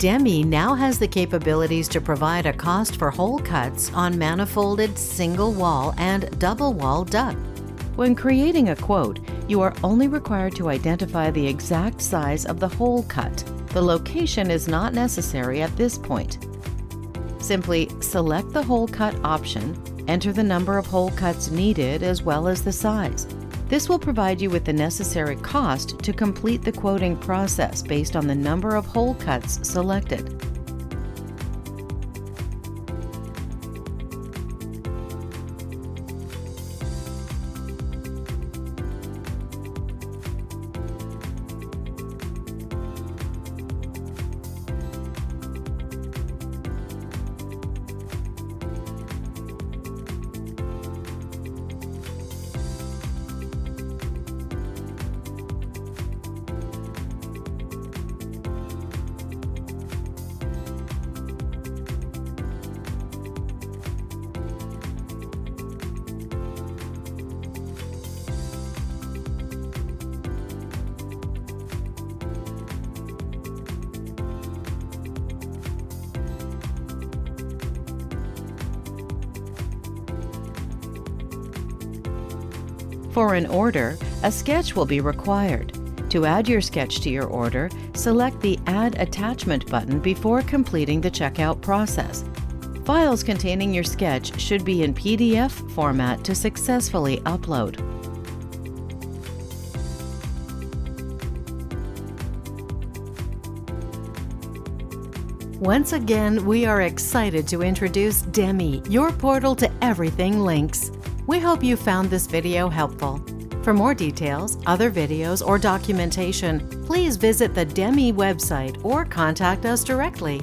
DeMI now has the capabilities to provide a cost for hole cuts on manifolded single-wall and double-wall duct. When creating a quote, you are only required to identify the exact size of the hole cut. The location is not necessary at this point. Simply select the hole cut option, enter the number of hole cuts needed as well as the size. This will provide you with the necessary cost to complete the quoting process based on the number of hole cuts selected. For an order, a sketch will be required. To add your sketch to your order, select the Add Attachment button before completing the checkout process. Files containing your sketch should be in PDF format to successfully upload. Once again, we are excited to introduce DeMI, your portal to everything Linx. We hope you found this video helpful. For more details, other videos, or documentation, please visit the DeMI website or contact us directly.